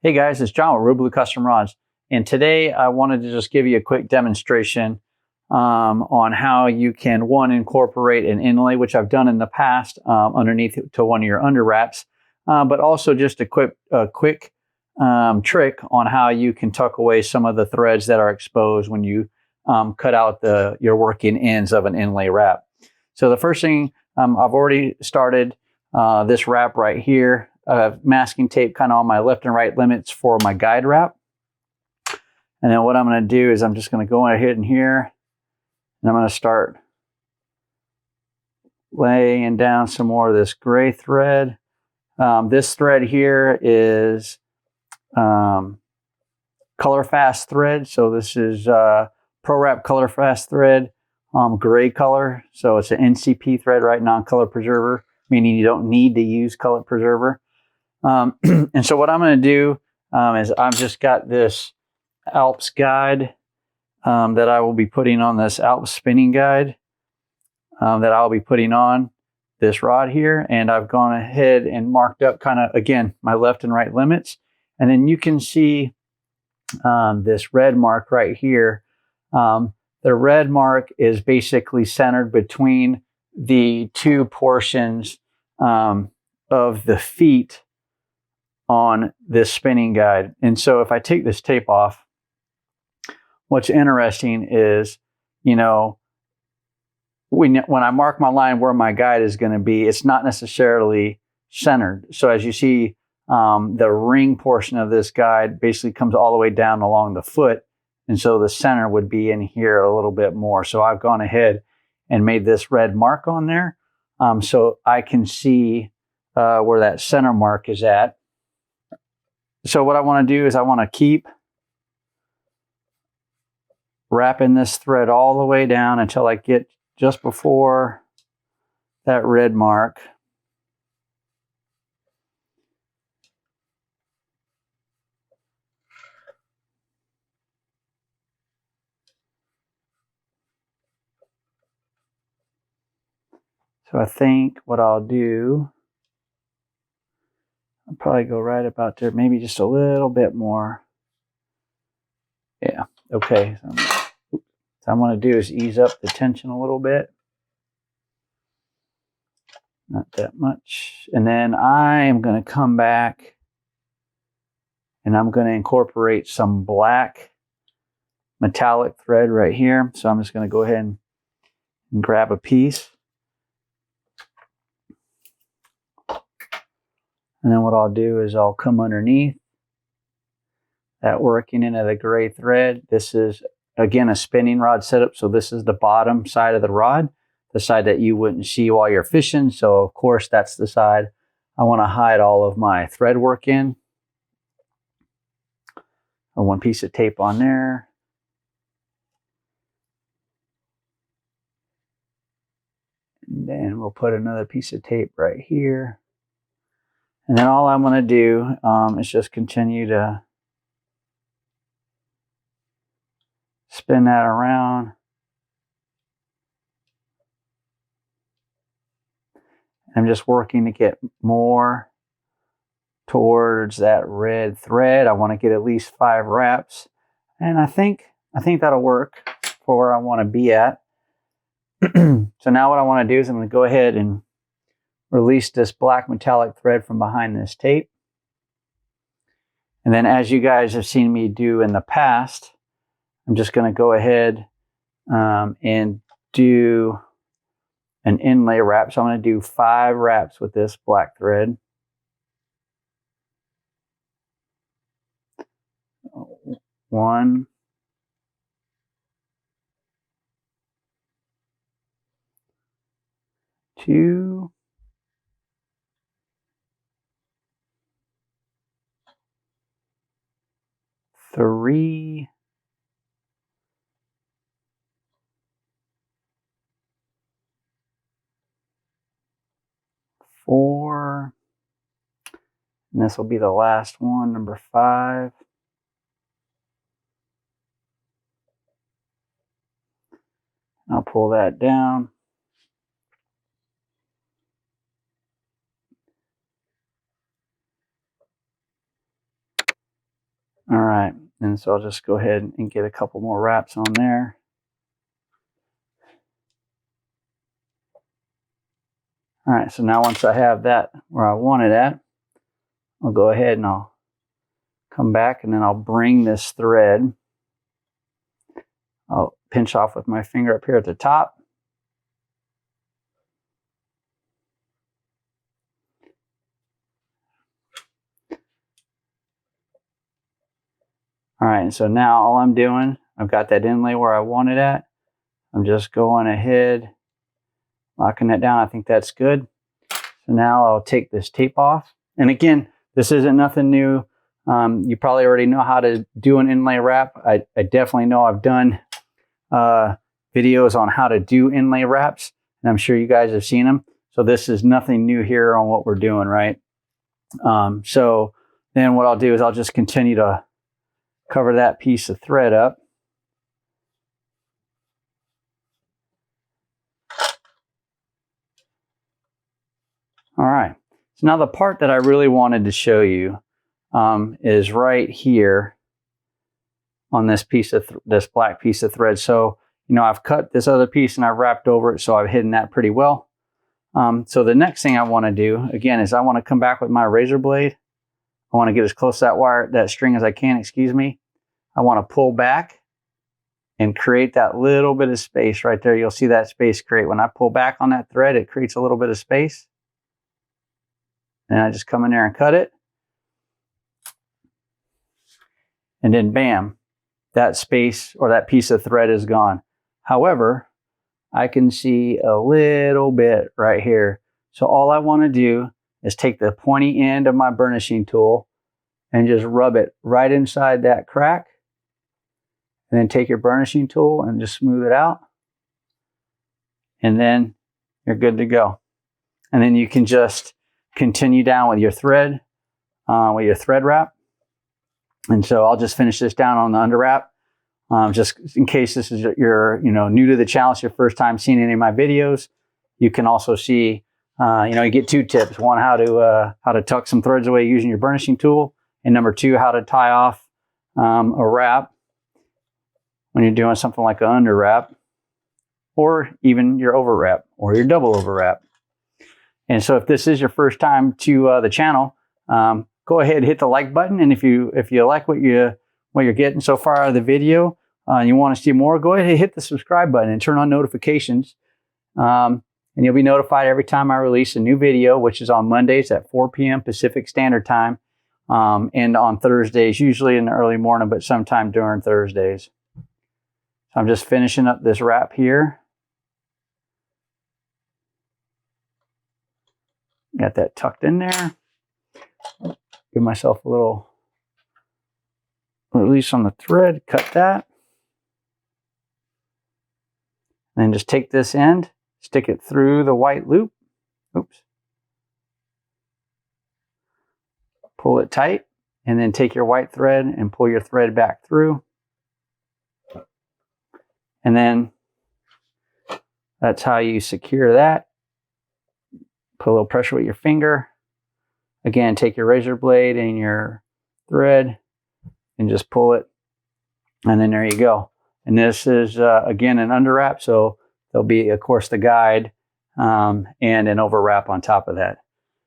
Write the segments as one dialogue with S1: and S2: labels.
S1: Hey guys, it's John with ReelBlue Custom Rods, and today I wanted to just give you a quick demonstration on how you can, one, incorporate an inlay, which I've done in the past underneath to one of your under wraps, but also just a quick trick on how you can tuck away some of the threads that are exposed when you cut out your working ends of an inlay wrap. So the first thing, I've already started this wrap right here. Masking tape kind of on my left and right limits for my guide wrap. And then what I'm going to do is I'm just going to go ahead in here and I'm going to start laying down some more of this gray thread. This thread here is Color Fast thread. So this is Pro Wrap Color Fast thread, gray color. So it's an NCP thread, right? Non-color preserver, meaning you don't need to use color preserver. And so what I'm going to do is I've just got this Alps guide that I will be putting on this Alps spinning guide that I'll be putting on this rod here. And I've gone ahead and marked up kind of, again, my left and right limits. And then you can see this red mark right here. The red mark is basically centered between the two portions of the feet on this spinning guide. And so if I take this tape off, what's interesting is, you know, when I mark my line where my guide is going to be, it's not necessarily centered. So as you see, the ring portion of this guide basically comes all the way down along the foot. And so the center would be in here a little bit more. So I've gone ahead and made this red mark on there so I can see where that center mark is at. So what I want to do is I want to keep wrapping this thread all the way down until I get just before that red mark. So I think what I'll do, I'll probably go right about there, maybe just a little bit more. Yeah, okay. So what I'm going to do is ease up the tension a little bit. Not that much. And then I am going to come back and I'm going to incorporate some black metallic thread right here. So I'm just going to go ahead and grab a piece. And then what I'll do is I'll come underneath that working into the gray thread. This is, again, a spinning rod setup. So this is the bottom side of the rod, the side that you wouldn't see while you're fishing. So of course, that's the side I want to hide all of my thread work in. One piece of tape on there. And then we'll put another piece of tape right here. And then all I'm going to do is just continue to spin that around. I'm just working to get more towards that red thread. I want to get at least 5 wraps. And I think that'll work for where I want to be at. So now what I want to do is I'm going to go ahead and release this black metallic thread from behind this tape. And then, as you guys have seen me do in the past, I'm just going to go ahead and do an inlay wrap. So I'm going to do 5 wraps with this black thread. 1, 2, 3, 4, and this will be the last one, number 5. I'll pull that down. All right, and so I'll just go ahead and get a couple more wraps on there. All right, so now once I have that where I want it at, I'll go ahead and I'll come back and then I'll bring this thread. I'll pinch off with my finger up here at the top. All right, and so now all I'm doing, I've got that inlay where I want it at. I'm just going ahead, locking it down. I think that's good. So now I'll take this tape off. And again, this isn't nothing new. You probably already know how to do an inlay wrap. I definitely know I've done videos on how to do inlay wraps, and I'm sure you guys have seen them. So this is nothing new here on what we're doing, right? So then what I'll do is I'll just continue to cover that piece of thread up. All right, so now the part that I really wanted to show you is right here on this piece of this black piece of thread. So, you know, I've cut this other piece and I've wrapped over it, so I've hidden that pretty well. So the next thing I want to do, again, is I want to come back with my razor blade. I want to get as close to that string as I can, excuse me. I want to pull back and create that little bit of space right there. You'll see that space create. When I pull back on that thread, it creates a little bit of space. And I just come in there and cut it. And then bam, that space or that piece of thread is gone. However, I can see a little bit right here. So all I want to do is take the pointy end of my burnishing tool and just rub it right inside that crack. And then take your burnishing tool and just smooth it out. And then you're good to go. And then you can just continue down with your thread wrap. And so I'll just finish this down on the under wrap. Just in case this is you're new to the channel, it's your first time seeing any of my videos. You can also see you get 2 tips. One, how to tuck some threads away using your burnishing tool, and number 2, how to tie off a wrap when you're doing something like an under wrap, or even your over wrap or your double over wrap. And so if this is your first time to the channel, go ahead and hit the like button. And if you like what you're getting so far out of the video, and you want to see more, go ahead and hit the subscribe button and turn on notifications. And you'll be notified every time I release a new video, which is on Mondays at 4 p.m. Pacific Standard Time, and on Thursdays, usually in the early morning, but sometime during Thursdays. So I'm just finishing up this wrap here. Got that tucked in there. Give myself a little release on the thread, cut that. And then just take this end, stick it through the white loop. Oops. Pull it tight, and then take your white thread and pull your thread back through. And then that's how you secure that. Put a little pressure with your finger. Again, take your razor blade and your thread and just pull it. And then there you go. And this is, again, an under wrap. So there'll be, of course, the guide and an over wrap on top of that.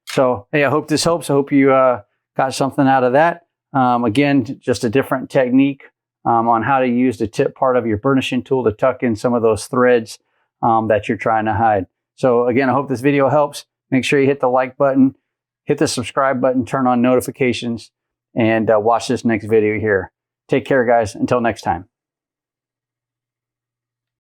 S1: So, hey, I hope this helps. I hope you got something out of that. Again, just a different technique on how to use the tip part of your burnishing tool to tuck in some of those threads that you're trying to hide. So again, I hope this video helps. Make sure you hit the like button, hit the subscribe button, turn on notifications, and watch this next video here. Take care, guys. Until next time.